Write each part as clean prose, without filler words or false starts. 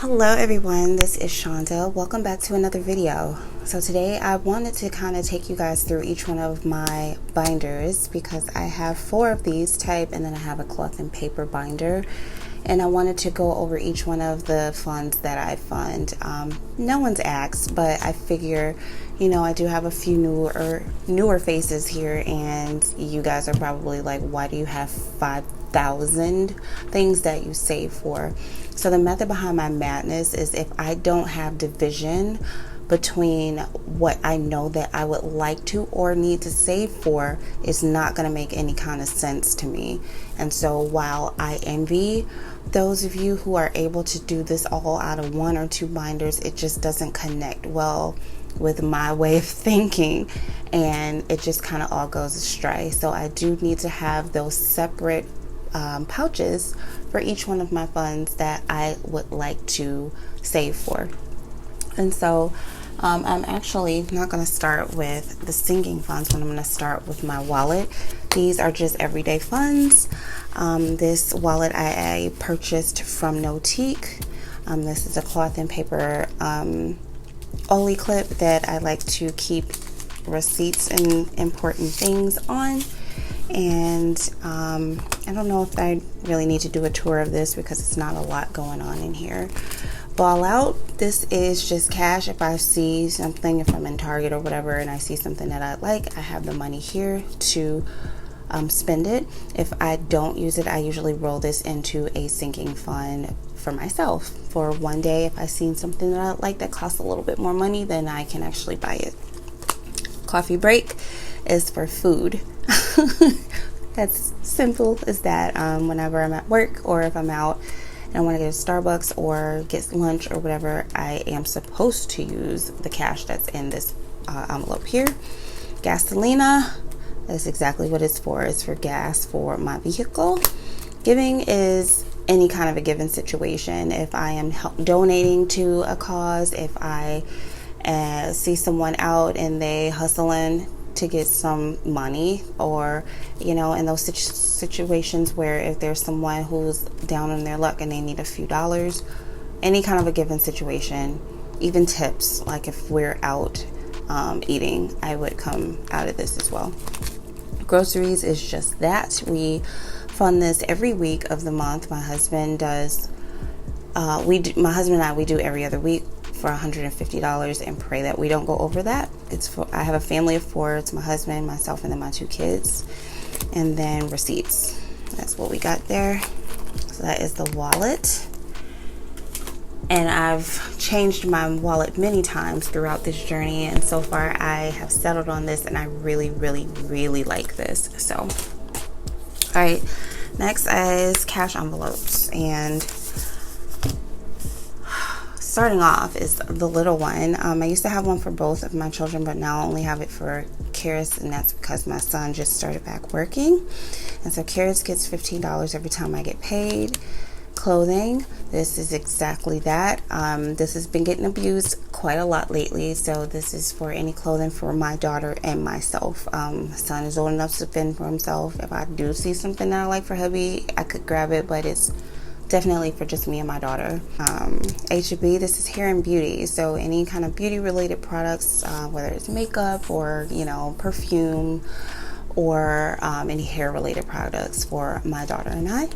Hello everyone, this is Shonda. Welcome back to another video. So today I wanted to kind of take you guys through each one of my binders because I have 4 of these type and then I have a cloth and paper binder, and I wanted to go over each one of the funds that I fund. No one's asked, but I figure, you know, I do have a few newer faces here, and you guys are probably like, why do you have 5,000 things that you save for? So the method behind my madness is if I don't have division between what I know that I would like to or need to save for, it's not going to make any kind of sense to me. And so while I envy those of you who are able to do this all out of 1 or 2 binders, it just doesn't connect well with my way of thinking, and it just kind of all goes astray. So I do need to have those separate pouches for each one of my funds that I would like to save for. And so I'm actually not going to start with the sinking funds, but I'm going to start with my wallet. These are just everyday funds. This wallet I purchased from NOTIQ. This is a cloth and paper Oli clip that I like to keep receipts and important things on. And I don't know if I really need to do a tour of this because it's not a lot going on in here. Ball out, this is just cash. If I see something, if I'm in Target or whatever and I see something that I like, I have the money here to spend it. If I don't use it, I usually roll this into a sinking fund for myself for one day. If I seen something that I like that costs a little bit more money, then I can actually buy it. Coffee break is for food. That's simple as that. Whenever I'm at work or if I'm out and I want to get a Starbucks or get lunch or whatever, I am supposed to use the cash that's in this envelope here. Gasolina, that's exactly what it's for. It's for gas for my vehicle. Giving is any kind of a given situation. If I am donating to a cause, if I see someone out and they hustling to get some money, or you know, in those situations where if there's someone who's down on their luck and they need a few dollars, any kind of a given situation, even tips, like if we're out eating, I would come out of this as well. Groceries is just that. We fund this every week of the month. My husband does my husband and I, we do every other week for $150 and pray that we don't go over that. I have a family of 4. It's my husband, myself, and then my 2 kids. And then receipts. That's what we got there. So that is the wallet. And I've changed my wallet many times throughout this journey, and so far I have settled on this, and I really, really, really like this. So, all right, next is cash envelopes, and starting off is the little one. I used to have one for both of my children, but now I only have it for Karis, and that's because my son just started back working. And so Karis gets $15 every time I get paid. Clothing, this is exactly that. This has been getting abused quite a lot lately, so this is for any clothing for my daughter and myself. My son is old enough to fend for himself. If I do see something that I like for hubby, I could grab it, but it's definitely for just me and my daughter. H-E-B, this is hair and beauty, so any kind of beauty related products, whether it's makeup or, you know, perfume, or any hair related products for my daughter and I.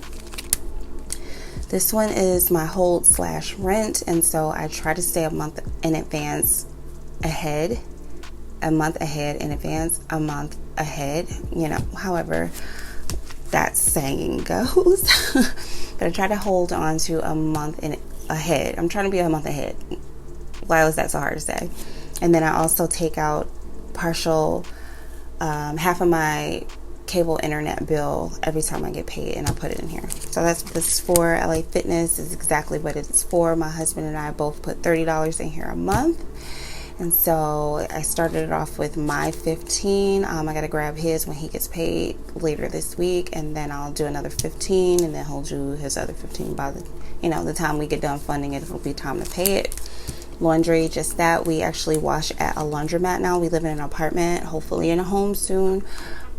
This one is my hold/rent, and so I try to stay a month in advance ahead, a month ahead in advance, a month ahead, you know, however that saying goes. But I try to hold on to a month ahead. I'm trying to be a month ahead. Why was that so hard to say? And then I also take out partial, half of my cable internet bill every time I get paid, and I put it in here. So that's what this is for. LA Fitness is exactly what it is for. My husband and I both put $30 in here a month. And so I started it off with my 15. I got to grab his when he gets paid later this week, and then I'll do another 15, and then he'll do his other 15 by the time we get done funding it. It'll be time to pay it. Laundry, just that. We actually wash at a laundromat now. We live in an apartment, hopefully in a home soon.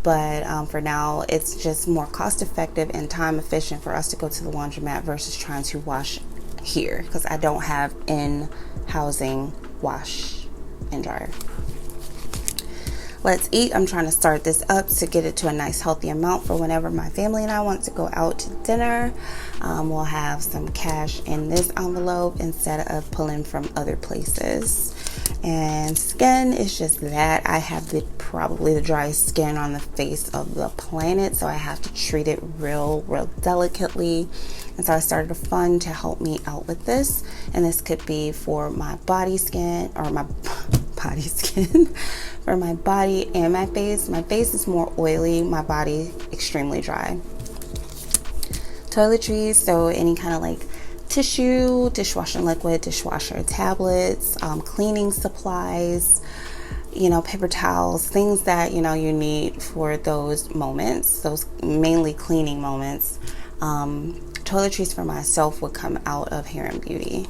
But for now, it's just more cost effective and time efficient for us to go to the laundromat versus trying to wash here because I don't have in housing wash and dryer. Let's eat. I'm trying to start this up to get it to a nice healthy amount for whenever my family and I want to go out to dinner. We'll have some cash in this envelope instead of pulling from other places. And skin is just that. I have probably the driest skin on the face of the planet, so I have to treat it real delicately. And so I started a fund to help me out with this, and this could be for my body skin, or my body skin for my body and my face. My face is more oily, my body extremely dry. Toiletries, so any kind of like tissue, dishwashing liquid, dishwasher tablets, cleaning supplies, paper towels, things that you need for those moments, those mainly cleaning moments. Toiletries for myself would come out of hair and beauty.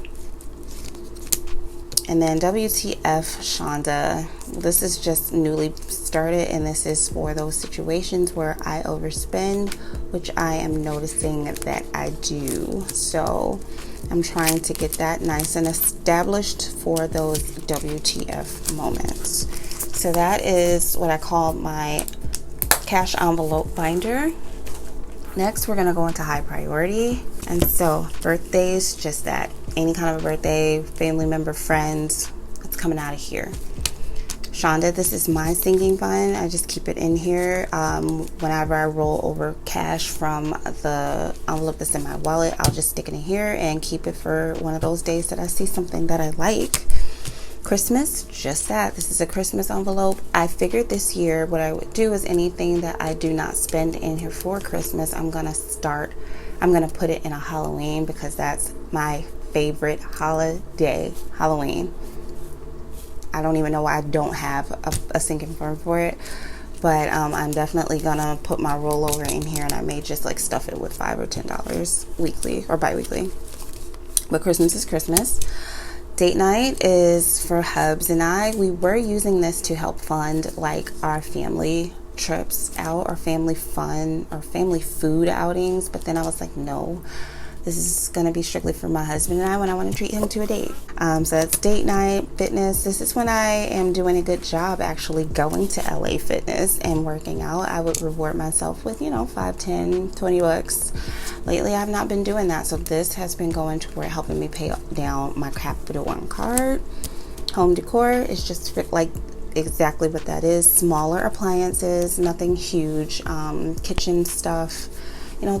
And then WTF Shonda, this is just newly started, and this is for those situations where I overspend, which I am noticing that I do. So I'm trying to get that nice and established for those WTF moments. So that is what I call my cash envelope binder. Next, we're going to go into high priority. And so birthdays, just that. Any kind of a birthday, family member, friends, it's coming out of here. Shonda, this is my sinking fund. I just keep it in here. Whenever I roll over cash from the envelope that's in my wallet, I'll just stick it in here and keep it for one of those days that I see something that I like. Christmas, just that. This is a Christmas envelope. I figured this year what I would do is anything that I do not spend in here for Christmas, I'm gonna put it in a Halloween, because that's my favorite holiday, Halloween. I don't even know why I don't have a sinking fund for it, but I'm definitely gonna put my rollover in here, and I may just like stuff it with $5 or $10 weekly or bi-weekly. But Christmas is Christmas. Date night is for Hubs and I. We were using this to help fund like our family trips out, or family fun, or family food outings, but then I was like, no, this is going to be strictly for my husband and I when I want to treat him to a date. So that's date night. Fitness, this is when I am doing a good job actually going to LA Fitness and working out. I would reward myself with, $5, $10, $20. Lately I've not been doing that, so this has been going toward helping me pay down my Capital One card. Home decor is just like exactly what that is. Smaller appliances, nothing huge. Kitchen stuff,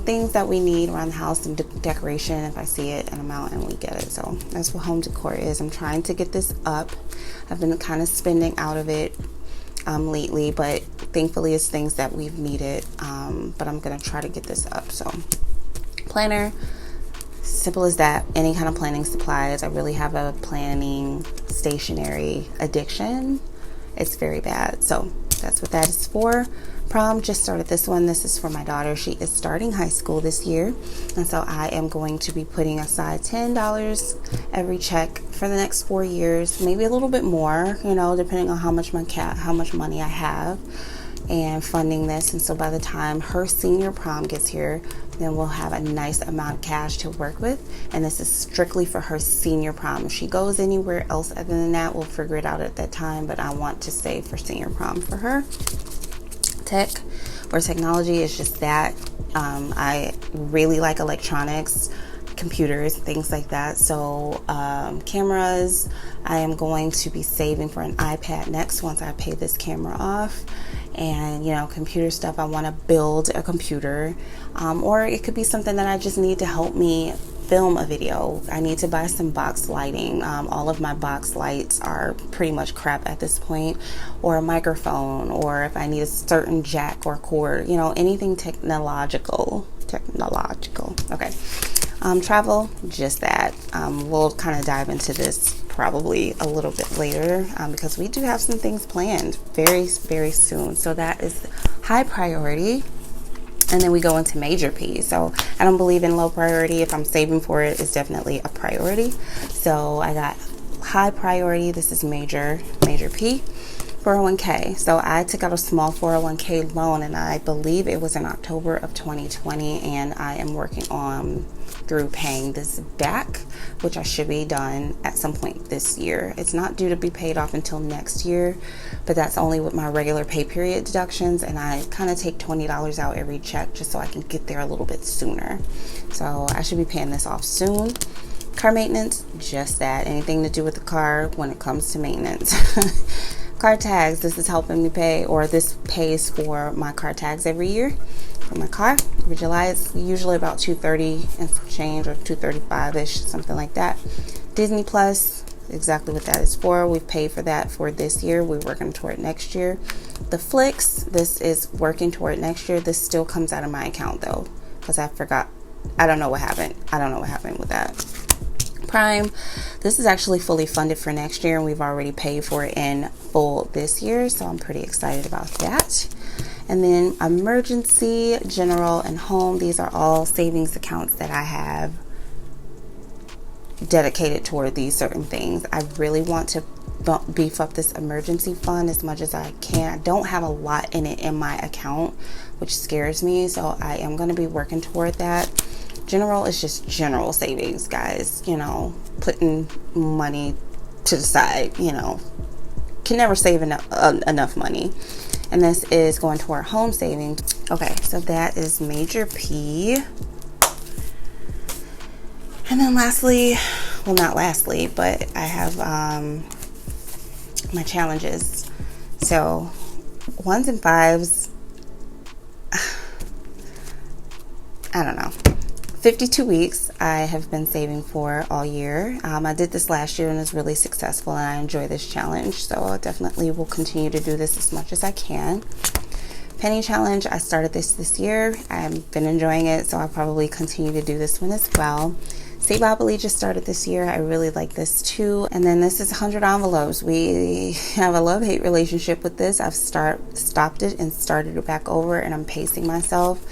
things that we need around the house, and decoration if I see it and I'm out and we get it. So that's what home decor is. I'm trying to get this up. I've been kind of spending out of it lately, but thankfully it's things that we've needed. But I'm going to try to get this up. So planner, simple as that. Any kind of planning supplies. I really have a planning stationery addiction. It's very bad. So that's what that is for. Prom, just started this one. This is for my daughter. She is starting high school this year, and so I am going to be putting aside $10 every check for the next 4 years, maybe a little bit more, depending on how much money I have, and funding this. And so by the time her senior prom gets here, then we'll have a nice amount of cash to work with, and this is strictly for her senior prom. If she goes anywhere else other than that, we'll figure it out at that time, but I want to save for senior prom for her. Tech or technology is just that. I really like electronics, computers, things like that. So cameras, I am going to be saving for an iPad next once I pay this camera off. And computer stuff, I want to build a computer, or it could be something that I just need to help me film a video. I need to buy some box lighting. All of my box lights are pretty much crap at this point, or a microphone, or if I need a certain jack or cord, anything technological. Okay. Travel, just that. We'll kind of dive into this probably a little bit later, because we do have some things planned very, very soon. So that is high priority. And then we go into major P. So I don't believe in low priority. If I'm saving for it, it's definitely a priority. So I got high priority. This is major P. 401k. So I took out a small 401k loan, and I believe it was in October of 2020, and I am working on through paying this back, which I should be done at some point this year. It's not due to be paid off until next year, but that's only with my regular pay period deductions, and I kind of take $20 out every check just so I can get there a little bit sooner. So I should be paying this off soon. Car maintenance, just that. Anything to do with the car when it comes to maintenance. Car tags, this is helping me pay, or this pays for my car tags every year for my car. Every July, it's usually about $230 and some change, or $235-ish, something like that. Disney Plus, exactly what that is for. We've paid for that for this year. We're working toward next year. The Flicks, this is working toward next year. This still comes out of my account though, because I forgot. I don't know what happened. I don't know what happened with that. Prime, this is actually fully funded for next year, and we've already paid for it in full this year, so I'm pretty excited about that. And then emergency, general, and home, these are all savings accounts that I have dedicated toward these certain things. I really want to beef up this emergency fund as much as I can. I don't have a lot in it in my account, which scares me, so I am going to be working toward that. General is just general savings, guys, you know, putting money to the side, you know, can never save enough money. And this is going to our home savings. Okay, so that is major P. And then lastly, well, not lastly, but I have my challenges. So 1s and 5s, I don't know. 52 weeks I have been saving for all year. I did this last year and it's really successful, and I enjoy this challenge, so I definitely will continue to do this as much as I can. Penny challenge, I started this year. I've been enjoying it, so I'll probably continue to do this one as well. Save Bobbly just started this year. I really like this too. And then this is 100 envelopes. We have a love-hate relationship with this. I've stopped it and started it back over, and I'm pacing myself.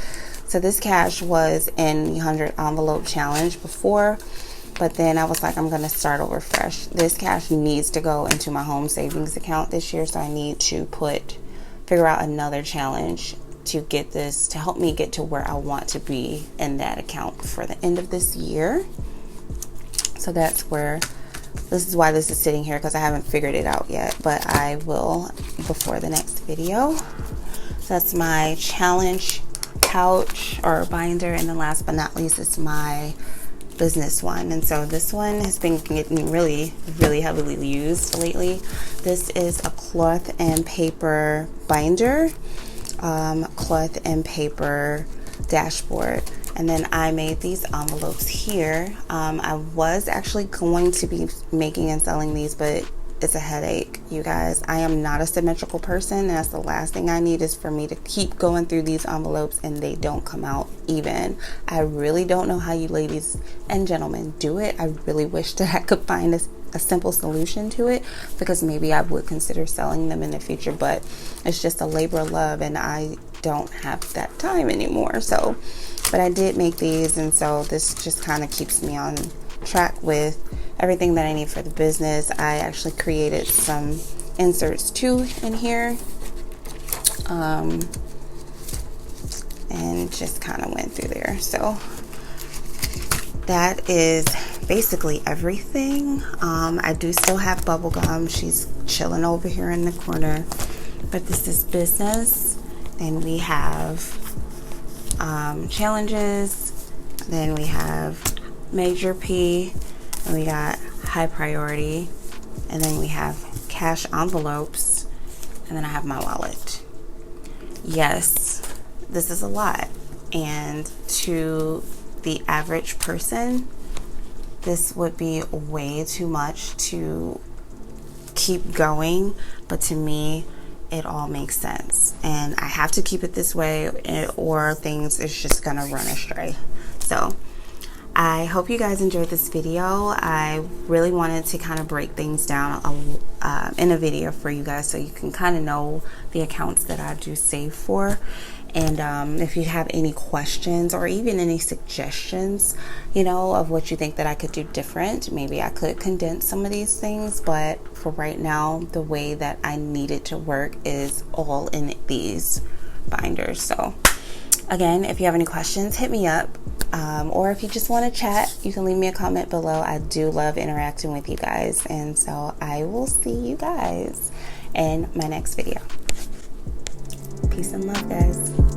So this cash was in the 100 envelope challenge before, but then I was like, I'm going to start over fresh. This cash needs to go into my home savings account this year, so I need to figure out another challenge to get this, to help me get to where I want to be in that account for the end of this year. So this is why this is sitting here, because I haven't figured it out yet, but I will before the next video. So that's my challenge pouch or binder, and then last but not least is my business one. And so this one has been getting really heavily used lately. This is a cloth and paper binder, cloth and paper dashboard. And then I made these envelopes here. I was actually going to be making and selling these, but it's a headache, you guys. I am not a symmetrical person, and that's the last thing I need, is for me to keep going through these envelopes and they don't come out even. I really don't know how you ladies and gentlemen do it. I really wish that I could find a simple solution to it, because maybe I would consider selling them in the future, but it's just a labor of love and I don't have that time anymore. So, but I did make these, and so this just kind of keeps me on track with everything that I need for the business. I actually created some inserts too in here, and just kind of went through there. So that is basically everything. I do still have bubble gum. She's chilling over here in the corner, but this is business. And we have challenges, then we have major P, and we got high priority, and then we have cash envelopes, and then I have my wallet. Yes, this is a lot, and to the average person, this would be way too much to keep going, but to me, it all makes sense, and I have to keep it this way, or things is just gonna run astray. So I hope you guys enjoyed this video. I really wanted to kind of break things down in a video for you guys so you can kind of know the accounts that I do save for. And if you have any questions or even any suggestions, you know, of what you think that I could do different, maybe I could condense some of these things. But for right now, the way that I need it to work is all in these binders. So again, if you have any questions, hit me up. Or if you just want to chat, you can leave me a comment below. I do love interacting with you guys. And so I will see you guys in my next video. Peace and love, guys.